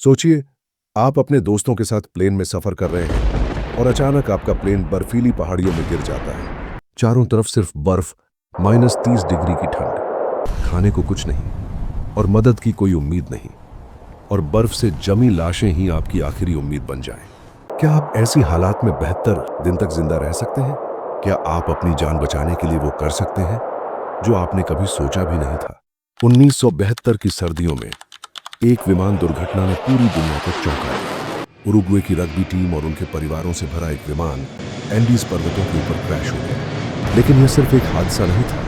सोचिए, आप अपने दोस्तों के साथ प्लेन में सफर कर रहे हैं और अचानक आपका प्लेन बर्फीली पहाड़ियों में गिर जाता है। चारों तरफ सिर्फ बर्फ, -30 डिग्री की ठंड, खाने को कुछ नहीं और मदद की कोई उम्मीद नहीं, और बर्फ से जमी लाशें ही आपकी आखिरी उम्मीद बन जाएं। क्या आप ऐसी हालात में 72 दिन तक जिंदा रह सकते हैं? क्या आप अपनी जान बचाने के लिए वो कर सकते हैं जो आपने कभी सोचा भी नहीं था? 1972 की सर्दियों में एक विमान दुर्घटना ने पूरी दुनिया को चौंका दिया। उरुग्वे की रग्बी टीम और उनके परिवारों से भरा एक विमान एंडीज पर्वतों के ऊपर क्रैश हो गया। लेकिन यह सिर्फ एक हादसा नहीं था,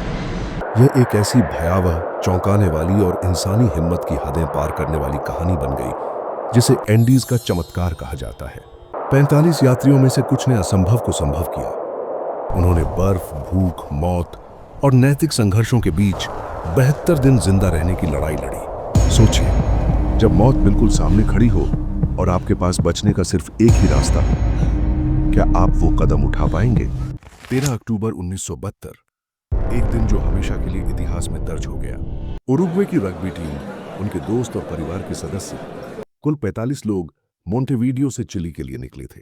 यह एक ऐसी भयावह, चौंकाने वाली और इंसानी हिम्मत की हदें पार करने वाली कहानी बन गई जिसे एंडीज का चमत्कार कहा जाता है। 45 यात्रियों में से कुछ ने असंभव को संभव किया। उन्होंने बर्फ, भूख, मौत और नैतिक संघर्षों के बीच 72 दिन जिंदा रहने की लड़ाई लड़ी। सोचिए, जब मौत बिल्कुल सामने खड़ी हो और आपके पास बचने का सिर्फ एक ही रास्ता, क्या आप वो कदम उठा पाएंगे? 13 अक्टूबर 1972, एक दिन जो हमेशा के लिए इतिहास में दर्ज हो गया। उरुग्वे की रग्बी टीम, उनके दोस्त और परिवार के सदस्य, कुल 45 लोग मोंटेवीडियो से चिली के लिए निकले थे।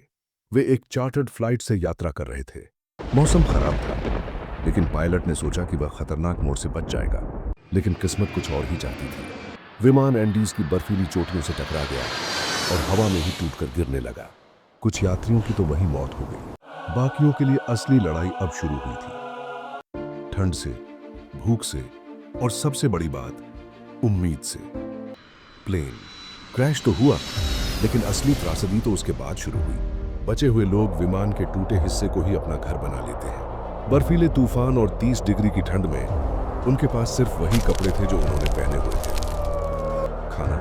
वे एक चार्टर्ड फ्लाइट से यात्रा कर रहे थे। मौसम खराब था, लेकिन पायलट ने सोचा कि वह खतरनाक मोड़ से बच जाएगा, लेकिन किस्मत कुछ और ही चाहती थी। विमान एंडीज की बर्फीली चोटियों से टकरा गया और हवा में ही टूटकर गिरने लगा। कुछ यात्रियों की तो वहीं मौत हो गई। बाकियों के लिए असली लड़ाई अब शुरू हुई थी, ठंड से, भूख से और सबसे बड़ी बात, उम्मीद से। प्लेन क्रैश तो हुआ, लेकिन असली त्रासदी तो उसके बाद शुरू हुई। बचे हुए लोग विमान के टूटे हिस्से को ही अपना घर बना लेते हैं। बर्फीले तूफान और 30 डिग्री की ठंड में उनके पास सिर्फ वही कपड़े थे जो उन्होंने पहने हुए थे। खाना,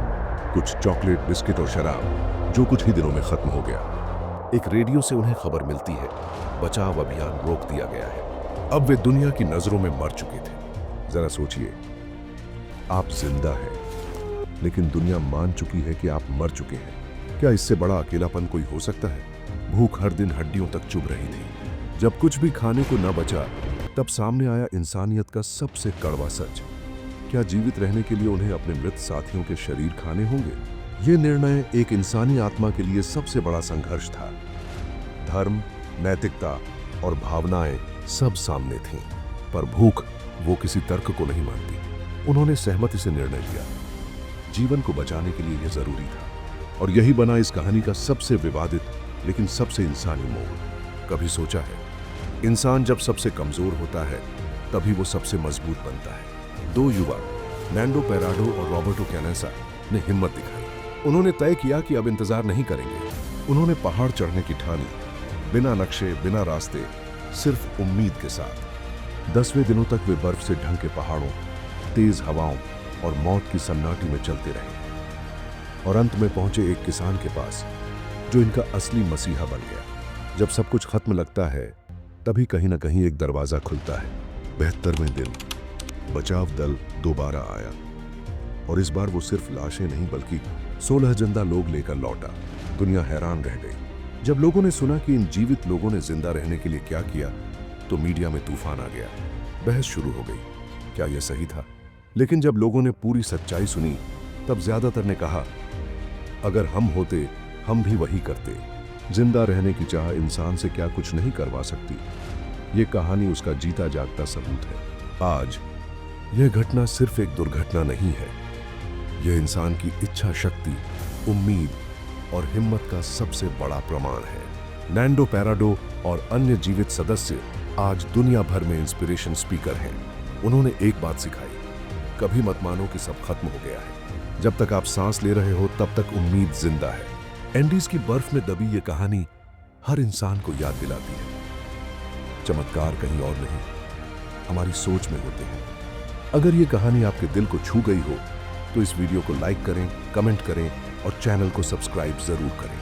कुछ चॉकलेट, बिस्किट और शराब, जो कुछ ही दिनों में खत्म हो गया। एक रेडियो से उन्हें खबर मिलती है, बचाव अभियान रोक दिया गया है। अब वे दुनिया की नजरों में मर चुके थे। जरा सोचिए, आप जिंदा हैं, लेकिन दुनिया मान चुकी है कि आप मर चुके हैं। क्या इससे बड़ा अकेलापन कोई हो सकता है? भूख हर दिन हड्डियों तक चुभ रही थी। जब कुछ भी खाने को न बचा, तब सामने आया इंसानियत का सबसे कड़वा सच। क्या जीवित रहने के लिए उन्हें अपने मृत साथियों के शरीर खाने होंगे? यह निर्णय एक इंसानी आत्मा के लिए सबसे बड़ा संघर्ष था। धर्म, नैतिकता और भावनाएं सब सामने थीं, पर भूख वो किसी तर्क को नहीं मानती। उन्होंने सहमति से निर्णय लिया। जीवन को बचाने के लिए यह जरूरी था, और यही बना इस कहानी का सबसे विवादित लेकिन सबसे इंसानी मोड़। कभी सोचा है, इंसान जब सबसे कमजोर होता है, तभी वो सबसे मजबूत बनता है। दो युवा, नैंडो पेराडो और रॉबर्टो कैनेसा, ने हिम्मत दिखाई। उन्होंने तय किया कि अब इंतजार नहीं करेंगे। उन्होंने पहाड़ चढ़ने की ठानी, बिना नक्शे, बिना रास्ते, सिर्फ उम्मीद के साथ। 10वें दिनों तक वे बर्फ से ढंके पहाड़ों, तेज हवाओं और मौत की सन्नाटी में चलते रहे, और अंत में पहुंचे एक किसान के पास, जो इनका असली मसीहा बन गया। जब सब कुछ खत्म लगता है, तभी कहीं ना कहीं एक दरवाजा खुलता है। 72वें दिन बचाव दल दोबारा आया, और इस बार वो सिर्फ लाशें नहीं बल्कि 16 जिंदा लोग लेकर लौटा। दुनिया हैरान रह गई। जब लोगों ने सुना कि इन जीवित लोगों ने जिंदा रहने के लिए क्या किया, तो मीडिया में तूफान आ गया। बहस शुरू हो गई, क्या यह सही था? लेकिन जब लोगों ने पूरी सच्चाई सुनी, तब ज्यादातर ने कहा, अगर हम होते, हम भी वही करते। जिंदा रहने की चाह इंसान से क्या कुछ नहीं करवा सकती। ये कहानी उसका जीता जागता सबूत है। आज यह घटना सिर्फ एक दुर्घटना नहीं है, यह इंसान की इच्छा शक्ति, उम्मीद और हिम्मत का सबसे बड़ा प्रमाण है। नैंडो पेराडो और अन्य जीवित सदस्य आज दुनिया भर में इंस्पिरेशन स्पीकर हैं। उन्होंने एक बात सिखाई, कभी मत मानो कि सब खत्म हो गया है। जब तक आप सांस ले रहे हो, तब तक उम्मीद जिंदा है। एंडीज की बर्फ में दबी ये कहानी हर इंसान को याद दिलाती है, चमत्कार कहीं और नहीं, हमारी सोच में होते हैं। अगर ये कहानी आपके दिल को छू गई हो, तो इस वीडियो को लाइक करें, कमेंट करें और चैनल को सब्सक्राइब जरूर करें।